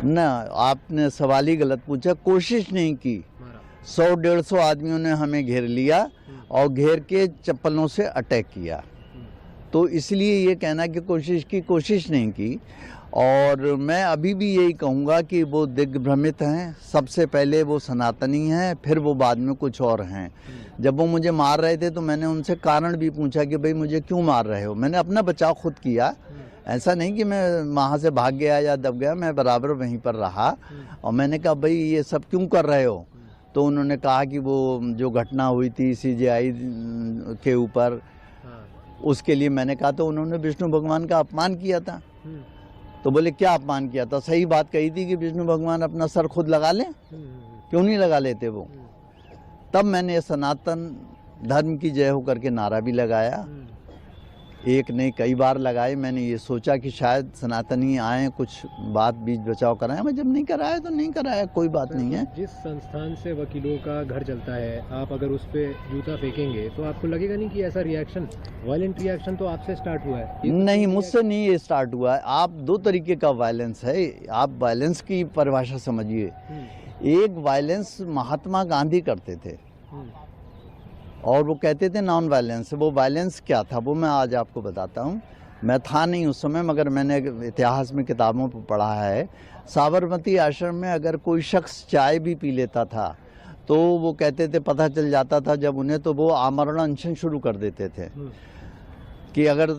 ना, आपने सवाल ही गलत पूछा। कोशिश नहीं की। मारा। 100-150 आदमियों ने हमें घेर लिया और घेर के चप्पलों से अटैक किया। तो इसलिए ये कहना कि कोशिश नहीं की। और मैं अभी भी यही कहूँगा कि वो दिग्भ्रमित हैं। सबसे पहले वो सनातनी हैं, फिर वो बाद में कुछ और हैं। जब वो मुझे मार रहे थे तो मैंने उनसे कारण भी पूछा कि भाई मुझे क्यों मार रहे हो। मैंने अपना बचाव खुद किया, ऐसा नहीं कि मैं वहाँ से भाग गया या दब गया, मैं बराबर वहीं पर रहा। और मैंने कहा भाई ये सब क्यों कर रहे हो। तो उन्होंने कहा कि वो जो घटना हुई थी CJI के ऊपर, उसके लिए मैंने कहा। तो उन्होंने विष्णु भगवान का अपमान किया था। तो बोले क्या अपमान किया था। सही बात कही थी कि विष्णु भगवान अपना सर खुद लगा लें, क्यों नहीं लगा लेते वो। तब मैंने सनातन धर्म की जय हो करके नारा भी लगाया। एक नहीं कई बार लगाए। मैंने ये सोचा कि शायद सनातनी आए, कुछ बात बीच बचाव कराएं। मैं जब नहीं कराया तो नहीं कराया, कोई बात नहीं है। जिस संस्थान से वकीलों का घर चलता है, आप अगर उस पर जूता फेंकेंगे तो आपको लगेगा नहीं कि ऐसा रिएक्शन, वायलेंट रिएक्शन तो आपसे स्टार्ट हुआ है? नहीं, मुझसे नहीं ये स्टार्ट हुआ है। आप दो तरीके का वायलेंस है। आप वायलेंस की परिभाषा समझिए। एक वायलेंस महात्मा गांधी करते थे और वो कहते थे नॉन वायलेंस। वो वायलेंस क्या था वो मैं आज आपको बताता हूँ। मैं था नहीं उस समय, मगर मैंने इतिहास में किताबों पर पढ़ा है। साबरमती आश्रम में अगर कोई शख्स चाय भी पी लेता था तो वो कहते थे, पता चल जाता था जब उन्हें, तो वो आमरण अनशन शुरू कर देते थे कि अगर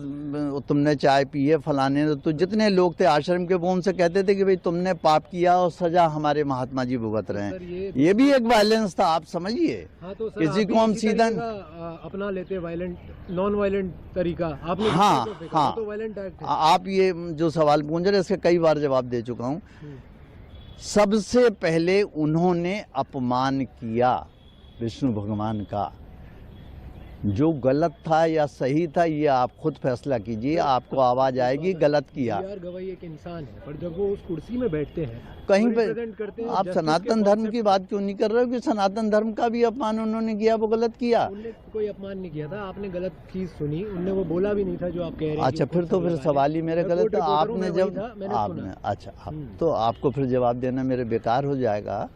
तुमने चाय पी है फलाने ने। तो जितने लोग थे आश्रम के वो उनसे कहते थे कि भाई तुमने पाप किया और सजा हमारे महात्मा जी भुगत रहे हैं। ये भी एक वायलेंस था, आप समझिए। हाँ, तो किसी को हम सीधा अपना लेते वायलेंट, नॉन वायलेंट तरीका आपने। हाँ, तो वायलेंट एक्ट है। आप ये जो सवाल पूछ रहे इसके कई बार जवाब दे चुका हूँ। सबसे पहले उन्होंने अपमान किया विष्णु भगवान का। जो गलत था या सही था ये आप खुद फैसला कीजिए, आपको आवाज आएगी गलत किया। गवाही एक इंसान है, पर जब वो उस कुर्सी में बैठते हैं कहीं पे आप सनातन धर्म की बात क्यों नहीं कर रहे हो कि सनातन धर्म का भी अपमान उन्होंने किया, वो गलत किया। उन्होंने कोई अपमान नहीं किया था, आपने गलत चीज सुनी, उनने वो बोला भी नहीं था जो आप कह रहे हैं। अच्छा, फिर तो फिर सवाल ही मेरे गलत था। आपने जब आपने अच्छा तो आपको फिर जवाब देना मेरे बेकार हो जाएगा।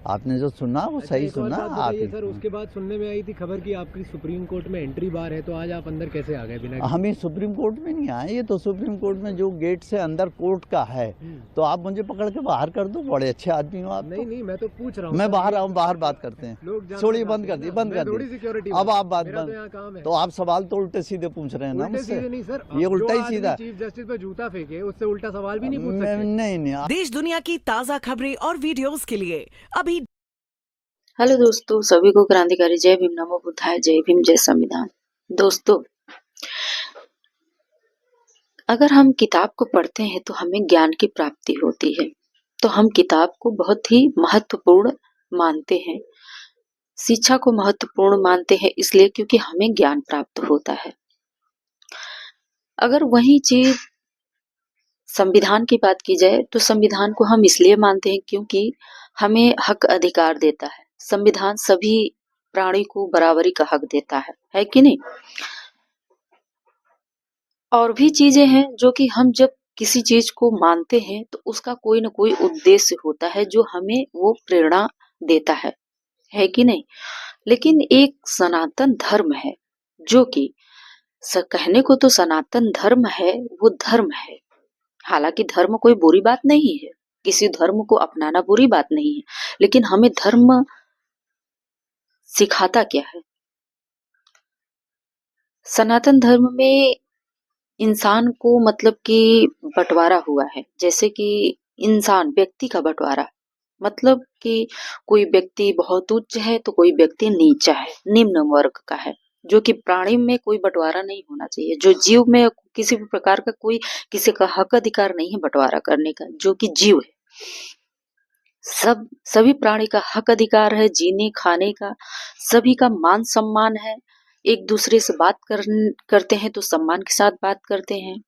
आपने जो सुना वो सही सुना। आप सर, उसके बाद सुनने में आई थी खबर कि आपकी सुप्रीम कोर्ट में एंट्री बार है, तो आज आप अंदर कैसे आ गए बिना? हम ही सुप्रीम कोर्ट में नहीं आए। ये तो सुप्रीम कोर्ट में जो गेट से अंदर कोर्ट का है, तो आप मुझे पकड़ के बाहर कर दो। बड़े अच्छे आदमी हो आप। नहीं, मैं तो पूछ रहा हूँ। मैं बाहर आऊँ, बाहर बात करते हैं। छोड़िए, बंद कर दी, बंद कर दी। अब आप बात बंद। तो आप सवाल तो उल्टे सीधे पूछ रहे हैं ना मुझसे। नहीं सर, ये उल्टा ही सीधा। चीफ जस्टिस पे जूता फेंके, उससे उल्टा सवाल भी नहीं पूछ सकते। नहीं। देश दुनिया की ताजा खबरें और वीडियोस के लिए अभी। हेलो दोस्तों, सभी को क्रांतिकारी जय भीम, नमो बुद्धाय, जय भीम, जय संविधान। दोस्तों, अगर हम किताब को पढ़ते हैं तो हमें ज्ञान की प्राप्ति होती है। तो हम किताब को बहुत ही महत्वपूर्ण मानते हैं, शिक्षा को महत्वपूर्ण मानते हैं, इसलिए क्योंकि हमें ज्ञान प्राप्त होता है। अगर वही चीज संविधान की बात की जाए तो संविधान को हम इसलिए मानते हैं क्योंकि हमें हक अधिकार देता है। संविधान सभी प्राणी को बराबरी का हक देता है कि नहीं? और भी चीजें हैं जो कि हम जब किसी चीज को मानते हैं तो उसका कोई ना कोई उद्देश्य होता है जो हमें वो प्रेरणा देता है कि नहीं? लेकिन एक सनातन धर्म है जो कि कहने को तो सनातन धर्म है, वो धर्म है। हालांकि धर्म कोई बुरी बात नहीं है, किसी धर्म को अपनाना बुरी बात नहीं है, लेकिन हमें धर्म सिखाता क्या है? सनातन धर्म में इंसान को मतलब कि बंटवारा हुआ है, जैसे कि इंसान व्यक्ति का बंटवारा, मतलब कि कोई व्यक्ति बहुत उच्च है तो कोई व्यक्ति नीचा है, निम्न वर्ग का है, जो कि प्राणी में कोई बंटवारा नहीं होना चाहिए। जो जीव में किसी भी प्रकार का कोई किसी का हक अधिकार नहीं है बंटवारा करने का, जो कि जीव है। सभी प्राणी का हक अधिकार है जीने खाने का, सभी का मान सम्मान है। एक दूसरे से बात करते हैं तो सम्मान के साथ बात करते हैं,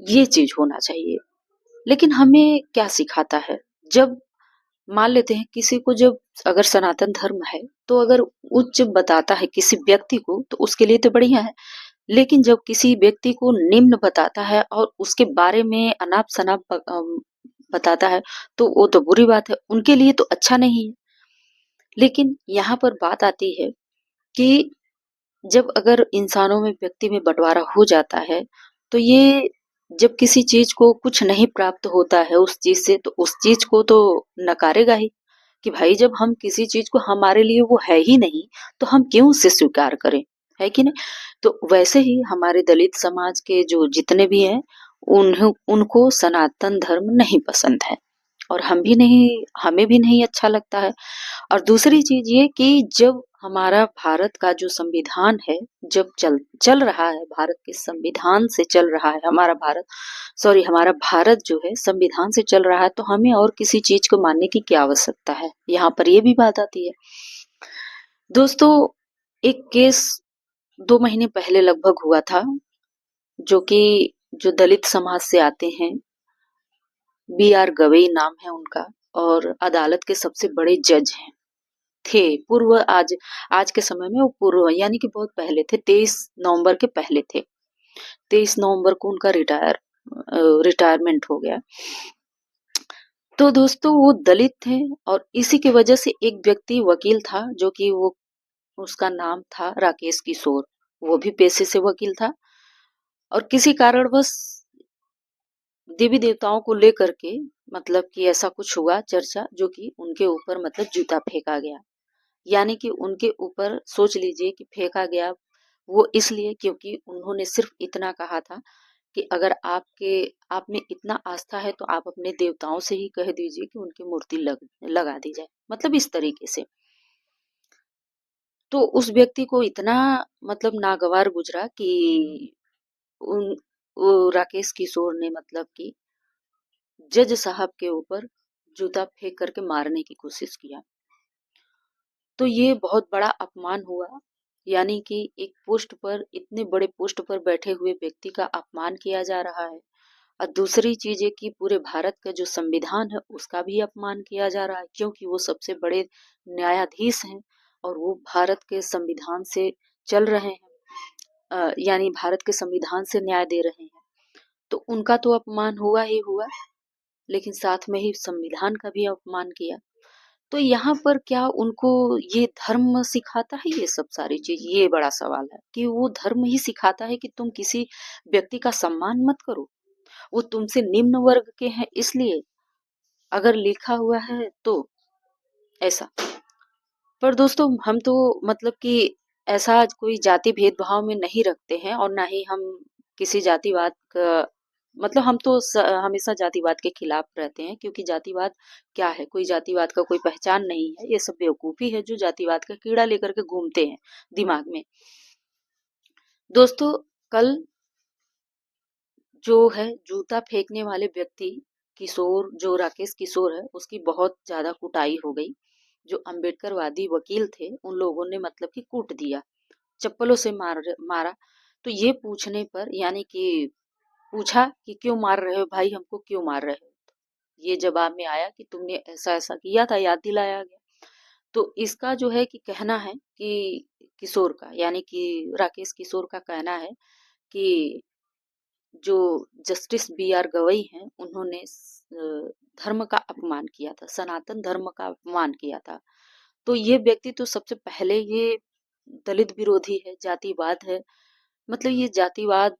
ये चीज होना चाहिए। लेकिन हमें क्या सिखाता है? जब मान लेते हैं किसी को, जब अगर सनातन धर्म है तो अगर उच्च बताता है किसी व्यक्ति को तो उसके लिए तो बढ़िया है, लेकिन जब किसी व्यक्ति को निम्न बताता है और उसके बारे में अनाप शनाप बताता है तो वो तो बुरी बात है, उनके लिए तो अच्छा नहीं है। लेकिन यहाँ पर बात आती है कि जब अगर इंसानों में व्यक्ति में बँटवारा हो जाता है, तो ये जब किसी चीज़ को कुछ नहीं प्राप्त होता है उस चीज़ से, तो उस चीज़ को तो नकारेगा ही कि भाई जब हम किसी चीज़ को हमारे लिए वो है ही नहीं, तो हम क्यों उसे स्वीकार करें, है कि नहीं? तो वैसे ही हमारे दलित समाज के जो जितने भी हैं, उनको सनातन धर्म नहीं पसंद है और हमें भी नहीं अच्छा लगता है। और दूसरी चीज़ ये कि जब हमारा भारत का जो संविधान है, जब चल चल रहा है, भारत के संविधान से चल रहा है हमारा भारत जो है संविधान से चल रहा है, तो हमें और किसी चीज़ को मानने की क्या आवश्यकता है? यहाँ पर ये भी बात आती है। दोस्तों, एक केस 2 महीने पहले लगभग हुआ था, जो कि जो दलित समाज से आते हैं, बी.आर. गवई नाम है उनका और अदालत के सबसे बड़े जज हैं। थे पूर्व आज के समय में वो पूर्व यानी कि बहुत पहले थे, 23 नवंबर के पहले थे। 23 नवंबर को उनका रिटायरमेंट हो गया। तो दोस्तों वो दलित थे और इसी की वजह से एक व्यक्ति वकील था जो कि वो उसका नाम था राकेश किशोर। वो भी पेशे से वकील था और किसी कारणवश देवी देवताओं को लेकर के मतलब कि ऐसा कुछ हुआ चर्चा जो कि उनके ऊपर मतलब जूता फेंका गया। यानी कि उनके ऊपर सोच लीजिए कि फेंका गया वो इसलिए क्योंकि उन्होंने सिर्फ इतना कहा था कि अगर आप में इतना आस्था है तो आप अपने देवताओं से ही कह दीजिए कि उनकी मूर्ति लगा दी जाए, मतलब इस तरीके से। तो उस व्यक्ति को इतना मतलब नागवार गुजरा कि उन वो राकेश किशोर ने मतलब कि जज साहब के ऊपर जूता फेंक करके मारने की कोशिश किया। तो ये बहुत बड़ा अपमान हुआ, यानी कि एक पोस्ट पर इतने बड़े पोस्ट पर बैठे हुए व्यक्ति का अपमान किया जा रहा है और दूसरी चीज ये कि पूरे भारत का जो संविधान है उसका भी अपमान किया जा रहा है क्योंकि वो सबसे बड़े न्यायाधीश हैं और वो भारत के संविधान से चल रहे हैं, यानी भारत के संविधान से न्याय दे रहे हैं। तो उनका तो अपमान हुआ ही हुआ, लेकिन साथ में ही संविधान का भी अपमान किया। तो यहाँ पर क्या उनको ये धर्म सिखाता है ये सब सारी चीज? ये बड़ा सवाल है कि वो धर्म ही सिखाता है कि तुम किसी व्यक्ति का सम्मान मत करो, वो तुमसे निम्न वर्ग के हैं इसलिए अगर लिखा हुआ है तो ऐसा। पर दोस्तों हम तो मतलब कि ऐसा कोई जाति भेदभाव में नहीं रखते हैं और ना ही हम किसी जातिवाद का मतलब हम तो हमेशा जातिवाद के खिलाफ रहते हैं क्योंकि जातिवाद क्या है, कोई जातिवाद का कोई पहचान नहीं है, ये सब बेवकूफी है जो जातिवाद का कीड़ा लेकर के घूमते हैं दिमाग में। दोस्तों, कल जो है जूता फेंकने वाले व्यक्ति किशोर जो राकेश किशोर है उसकी बहुत ज्यादा कुटाई हो गई। जो अम्बेडकरवादी वकील थे उन लोगों ने मतलब कि कूट दिया, चप्पलों से मारा। तो ये पूछने पर यानी कि पूछा कि क्यों मार रहे हो भाई, हमको क्यों मार रहे हो? ये जवाब में आया कि तुमने ऐसा ऐसा किया था, याद दिलाया गया। तो इसका जो है कि कहना है कि किशोर का यानी कि राकेश किशोर का कहना है कि जो जस्टिस बी.आर. गवई हैं उन्होंने धर्म का अपमान किया था, सनातन धर्म का अपमान किया था। तो ये व्यक्ति तो सबसे पहले ये दलित विरोधी है, जातिवाद है, मतलब ये जातिवाद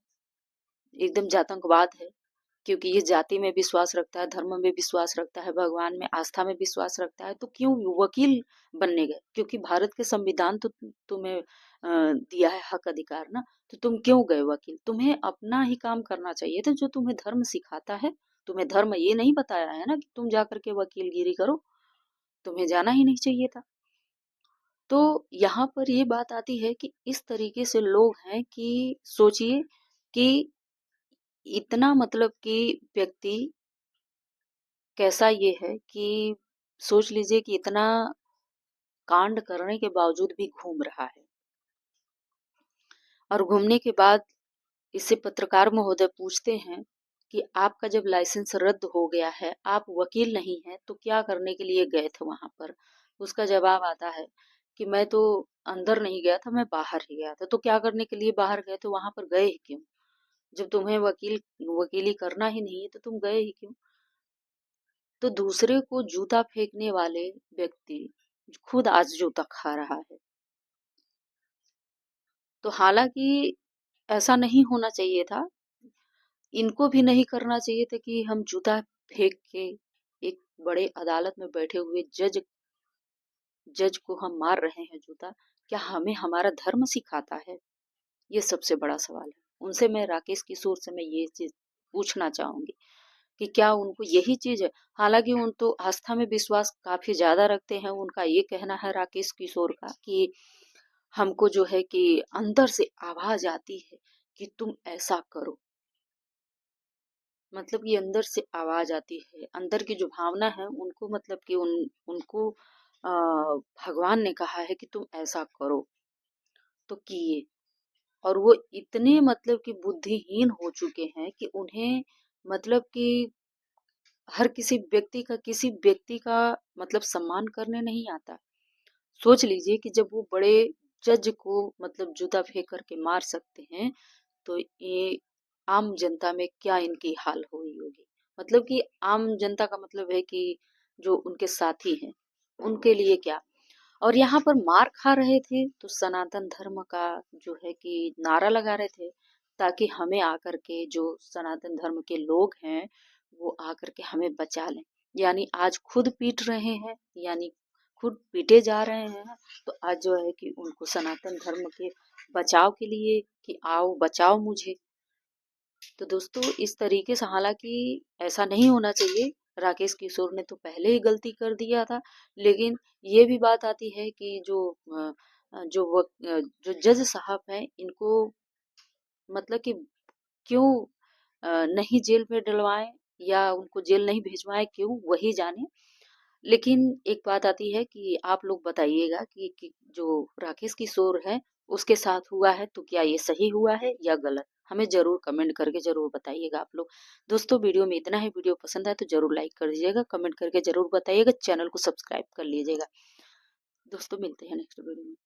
एकदम जातंकवाद है क्योंकि ये जाति में विश्वास रखता है, धर्म में विश्वास रखता है, भगवान में आस्था में विश्वास रखता है। तो क्यों वकील बनने गए? क्योंकि भारत के संविधान तो तुम्हें दिया है हक अधिकार ना, तो तुम क्यों गए वकील? तुम्हें अपना ही काम करना चाहिए था जो तुम्हें धर्म सिखाता है। तुम्हें धर्म ये नहीं बताया है ना कि तुम जा करके वकीलगिरी करो, तुम्हें जाना ही नहीं चाहिए था। तो यहाँ पर ये बात आती है कि इस तरीके से लोग हैं कि सोचिए कि इतना मतलब कि व्यक्ति कैसा ये है कि सोच लीजिए कि इतना कांड करने के बावजूद भी घूम रहा है और घूमने के बाद इससे पत्रकार महोदय पूछते हैं कि आपका जब लाइसेंस रद्द हो गया है, आप वकील नहीं हैं, तो क्या करने के लिए गए थे वहां पर? उसका जवाब आता है कि मैं तो अंदर नहीं गया था, मैं बाहर ही गया था। तो क्या करने के लिए बाहर गए थे, वहां पर गए ही क्यों? जब तुम्हें वकीली करना ही नहीं है तो तुम गए ही क्यों? तो दूसरे को जूता फेंकने वाले व्यक्ति खुद आज जूता खा रहा है। तो हालांकि ऐसा नहीं होना चाहिए था, इनको भी नहीं करना चाहिए था कि हम जूता फेंक के एक बड़े अदालत में बैठे हुए जज को हम मार रहे हैं जूता। क्या हमें हमारा धर्म सिखाता है? ये सबसे बड़ा सवाल है। उनसे मैं राकेश किशोर से मैं ये चीज पूछना चाहूंगी कि क्या उनको यही चीज है? हालांकि उन तो आस्था में विश्वास काफी ज्यादा रखते हैं। उनका ये कहना है राकेश किशोर का कि हमको जो है कि अंदर से आवाज आती है कि तुम ऐसा करो। मतलब ये अंदर से आवाज आती है, अंदर की जो भावना है उनको, मतलब कि उनको भगवान ने कहा है कि तुम ऐसा करो, तो किए। और वो इतने मतलब कि बुद्धिहीन हो चुके हैं कि उन्हें मतलब कि हर किसी व्यक्ति का मतलब सम्मान करने नहीं आता। सोच लीजिए कि जब वो बड़े जज को मतलब जूता फेंक करके मार सकते हैं, तो ये आम जनता में क्या इनकी हाल हुई होगी। मतलब कि आम जनता का मतलब है कि जो उनके साथी हैं उनके लिए क्या। और यहाँ पर मार खा रहे थे तो सनातन धर्म का जो है कि नारा लगा रहे थे, ताकि हमें आकर के जो सनातन धर्म के लोग हैं वो आकर के हमें बचा लें। यानी आज खुद पीट रहे हैं, यानी खुद पीटे जा रहे हैं। तो आज जो है कि उनको सनातन धर्म के बचाव के लिए कि आओ बचाओ मुझे। तो दोस्तों इस तरीके से हालांकि ऐसा नहीं होना चाहिए। राकेश किशोर ने तो पहले ही गलती कर दिया था, लेकिन ये भी बात आती है कि जो जज साहब हैं इनको मतलब कि क्यों नहीं जेल में डलवाएं या उनको जेल नहीं भिजवाएं, क्यों वही जाने। लेकिन एक बात आती है कि आप लोग बताइएगा कि जो राकेश किशोर है उसके साथ हुआ है तो क्या ये सही हुआ है या गलत? हमें जरूर कमेंट करके जरूर बताइएगा आप लोग। दोस्तों वीडियो में इतना ही। वीडियो पसंद आए तो जरूर लाइक कर दीजिएगा, कमेंट करके जरूर बताइएगा, चैनल को सब्सक्राइब कर लीजिएगा। दोस्तों मिलते हैं नेक्स्ट वीडियो में।